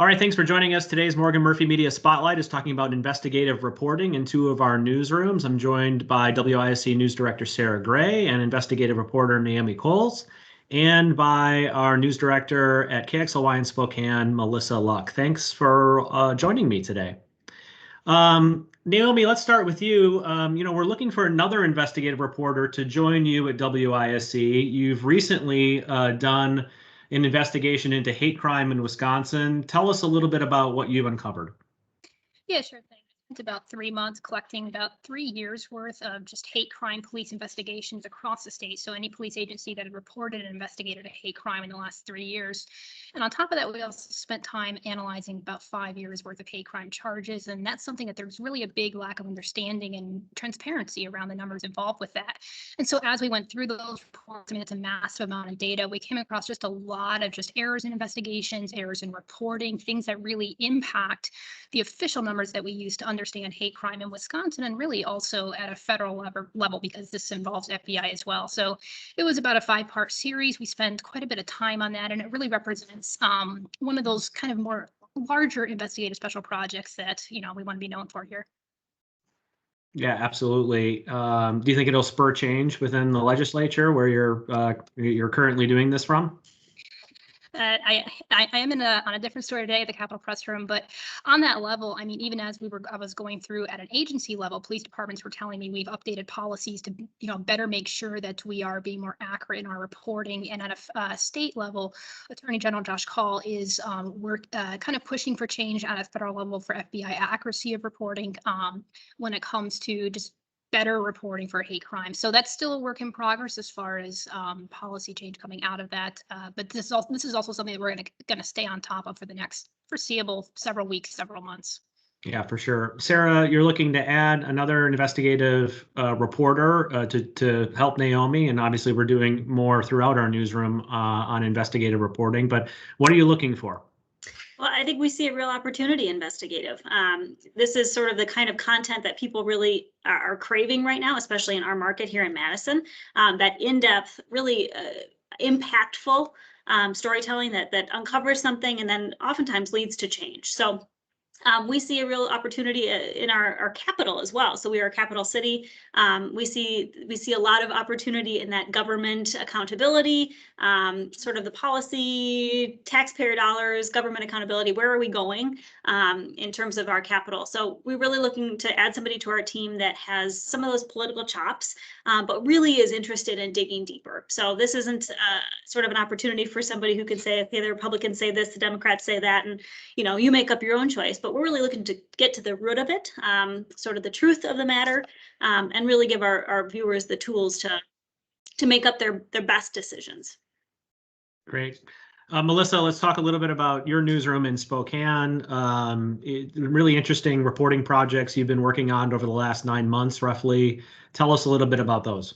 All right, thanks for joining us. Today's Morgan Murphy Media Spotlight is talking about investigative reporting in two of our newsrooms. I'm joined by WISC News Director Sarah Gray and investigative reporter Naomi Kowles, and by our news director at KXLY in Spokane, Melissa Luck. Thanks for joining me today. Naomi, let's start with you. We're looking for another investigative reporter to join you at WISC. You've recently done an investigation into hate crime in Wisconsin. Tell us a little bit about what you've uncovered. Yeah, sure thing. It's about 3 months collecting about 3 years worth of just hate crime police investigations across the state. So any police agency that had reported and investigated a hate crime in the last 3 years. And on top of that, we also spent time analyzing about 5 years worth of hate crime charges. And that's something that there's really a big lack of understanding and transparency around the numbers involved with that. And so as we went through those reports, I mean, it's a massive amount of data. We came across just a lot of just errors in investigations, errors in reporting, things that really impact the official numbers that we use to understand hate crime in Wisconsin, and really also at a federal level because this involves FBI as well. So it was about a 5-part series. We spent quite a bit of time on that, and it really represents one of those kind of more larger investigative special projects that we want to be known for here. Yeah, absolutely. Do you think it'll spur change within the legislature where you're currently doing this from? I am on a different story today at the Capitol Press Room, but on that level, I mean, even as I was going through at an agency level, police departments were telling me we've updated policies to, better make sure that we are being more accurate in our reporting. And at a state level, Attorney General Josh Call is kind of pushing for change at a federal level for FBI accuracy of reporting when it comes to just better reporting for hate crime. So that's still a work in progress as far as policy change coming out of that. But this is also something that we're going to stay on top of for the next foreseeable several weeks, several months. Yeah, for sure. Sarah, you're looking to add another investigative reporter to help Naomi, and obviously we're doing more throughout our newsroom on investigative reporting. But what are you looking for? Well, I think we see a real opportunity investigative. This is sort of the kind of content that people really are craving right now, especially in our market here in Madison. That in-depth, really impactful storytelling that uncovers something and then oftentimes leads to change. So we see a real opportunity in our capital as well. So we are a capital city. We see a lot of opportunity in that government accountability, sort of the policy, taxpayer dollars, government accountability. Where are we going in terms of our capital? So we're really looking to add somebody to our team that has some of those political chops, but really is interested in digging deeper. So this isn't sort of an opportunity for somebody who can say, okay, the Republicans say this, the Democrats say that, and you make up your own choice. But we're really looking to get to the root of it, sort of the truth of the matter, and really give our viewers the tools to make up their best decisions. Great. Melissa, let's talk a little bit about your newsroom in Spokane. Really interesting reporting projects you've been working on over the last 9 months, roughly. Tell us a little bit about those.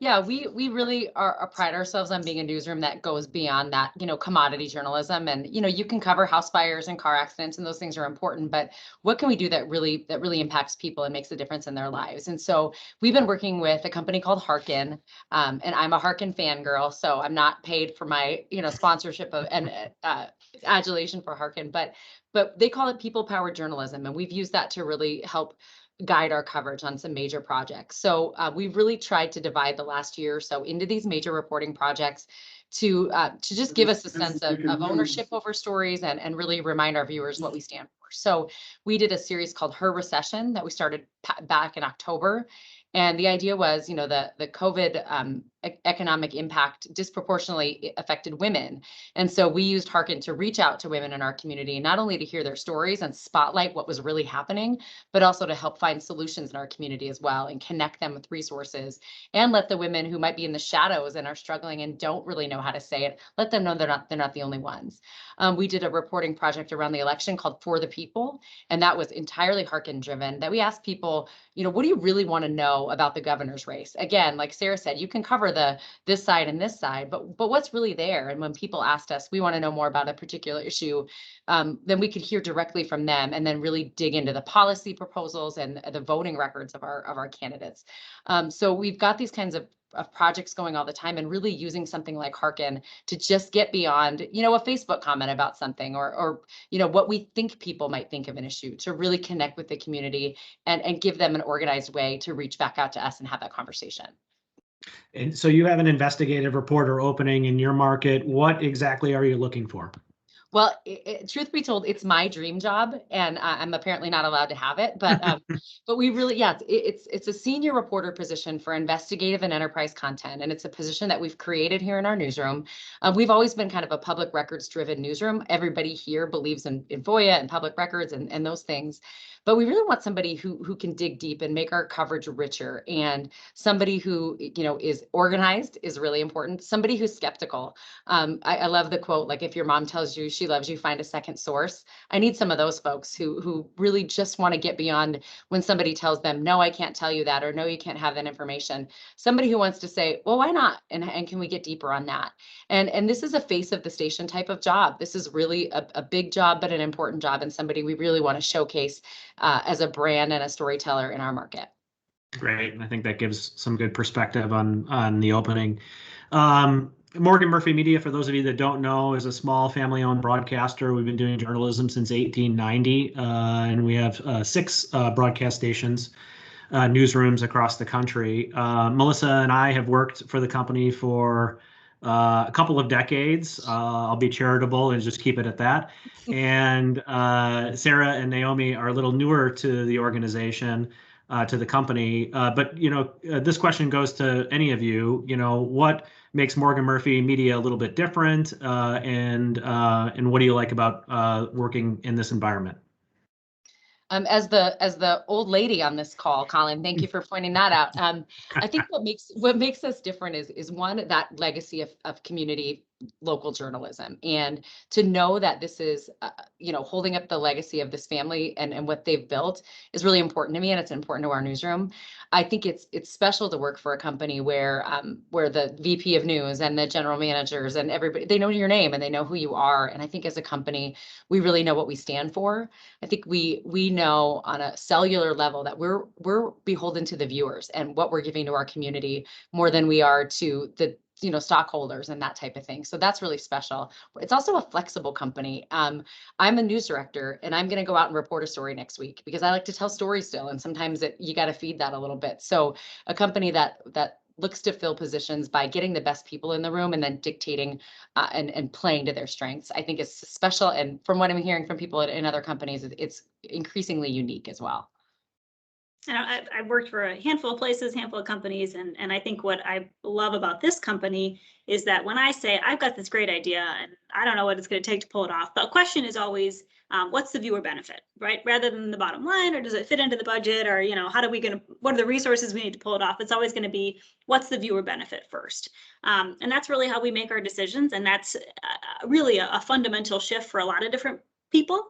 Yeah, we really pride ourselves on being a newsroom that goes beyond that, commodity journalism. And, you can cover house fires and car accidents, and those things are important. But what can we do that really impacts people and makes a difference in their lives? And so we've been working with a company called Harkin, and I'm a Harkin fangirl, so I'm not paid for my, sponsorship of and adulation for Harkin, but they call it people-powered journalism, and we've used that to really help guide our coverage on some major projects. So we've really tried to divide the last year or so into these major reporting projects to just give us a sense of ownership over stories and really remind our viewers what we stand for. So we did a series called Her Recession that we started back in October. And the idea was, the COVID economic impact disproportionately affected women. And so we used Harkin to reach out to women in our community, not only to hear their stories and spotlight what was really happening, but also to help find solutions in our community as well and connect them with resources and let the women who might be in the shadows and are struggling and don't really know how to say it, let them know they're not the only ones. We did a reporting project around the election called For the People, and that was entirely Harkin driven, that we asked people, what do you really want to know about the governor's race? Again, like Sarah said, you can cover cover this side and this side, but what's really there? And when people asked us, we want to know more about a particular issue, then we could hear directly from them and then really dig into the policy proposals and the voting records of our candidates. So we've got these kinds of projects going all the time, and really using something like Hearken to just get beyond, a Facebook comment about something or what we think people might think of an issue, to really connect with the community and give them an organized way to reach back out to us and have that conversation. And so you have an investigative reporter opening in your market. What exactly are you looking for? Well, truth be told, it's my dream job, and I'm apparently not allowed to have it. But we really, it's a senior reporter position for investigative and enterprise content, and it's a position that we've created here in our newsroom. We've always been kind of a public records driven newsroom. Everybody here believes in FOIA and public records and those things. But we really want somebody who can dig deep and make our coverage richer, and somebody who, is organized is really important. Somebody who's skeptical. I love the quote, like, if your mom tells you she loves you, find a second source. I need some of those folks who really just want to get beyond when somebody tells them, no, I can't tell you that, or no, you can't have that information. Somebody who wants to say, well, why not? And can we get deeper on that? And this is a face of the station type of job. This is really a big job, but an important job, and somebody we really want to showcase as a brand and a storyteller in our market. Great. And I think that gives some good perspective on the opening. Morgan Murphy Media, for those of you that don't know, is a small family-owned broadcaster. We've been doing journalism since 1890, and we have 6 broadcast stations, newsrooms across the country. Melissa and I have worked for the company for a couple of decades. I'll be charitable and just keep it at that. And Sarah and Naomi are a little newer to the organization, to the company. But this question goes to any of you. What makes Morgan Murphy Media a little bit different, and what do you like about working in this environment? As the old lady on this call, Colin, thank you for pointing that out. I think what makes us different is one, that legacy of community local journalism, and to know that this is holding up the legacy of this family and what they've built is really important to me, and it's important to our newsroom. I think it's special to work for a company where the VP of news and the general managers and everybody, they know your name and they know who you are. And I think as a company, we really know what we stand for. I think we know on a cellular level that we're beholden to the viewers and what we're giving to our community more than we are to the stockholders and that type of thing. So that's really special. It's also a flexible company. I'm a news director, and I'm going to go out and report a story next week because I like to tell stories still. And sometimes you got to feed that a little bit. So a company that looks to fill positions by getting the best people in the room and then dictating and playing to their strengths, I think is special. And from what I'm hearing from people in other companies, it's increasingly unique as well. And I've worked for a handful of places, handful of companies, and I think what I love about this company is that when I say I've got this great idea and I don't know what it's going to take to pull it off, but the question is always, what's the viewer benefit, right? Rather than the bottom line, or does it fit into the budget, or what are the resources we need to pull it off? It's always going to be, what's the viewer benefit first? And that's really how we make our decisions, and that's really a fundamental shift for a lot of different people.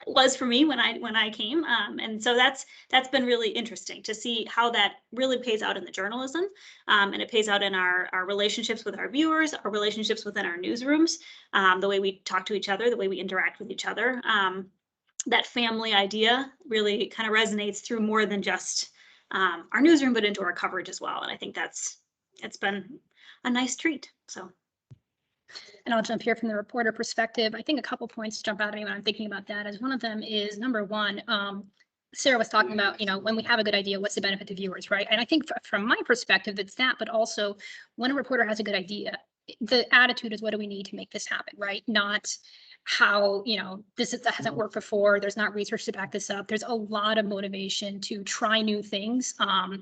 Was for me when I came, and so that's been really interesting to see how that really pays out in the journalism, and it pays out in our relationships with our viewers, our relationships within our newsrooms, the way we talk to each other, the way we interact with each other. That family idea really kind of resonates through more than just our newsroom, but into our coverage as well. And I think it's been a nice treat. So. And I'll jump here from the reporter perspective. I think a couple points jump out at me when I'm thinking about that. As one of them is, number one, Sarah was talking about, when we have a good idea, what's the benefit to viewers, right? And I think from my perspective, it's that, but also when a reporter has a good idea, the attitude is, what do we need to make this happen, right? Not how, that hasn't worked before. There's not research to back this up. There's a lot of motivation to try new things,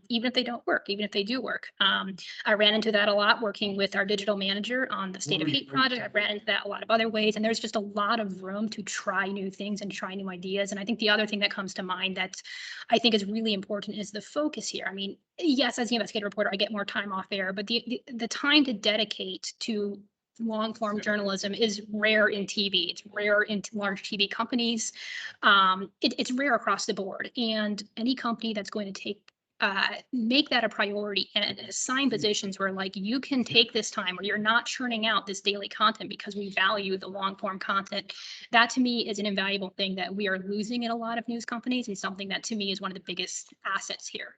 even if they don't work, even if they do work. I ran into that a lot working with our digital manager on the State of Hate project. I ran into that a lot of other ways, and there's just a lot of room to try new things and try new ideas. And I think the other thing that comes to mind that I think is really important is the focus here. I mean, yes, as the investigative reporter, I get more time off air, but the time to dedicate to long form journalism is rare in TV. It's rare in large TV companies. It's rare across the board. And any company that's going to take make that a priority and assign positions where like you can take this time or you're not churning out this daily content because we value the long form content. That to me is an invaluable thing that we are losing in a lot of news companies, and something that to me is one of the biggest assets here.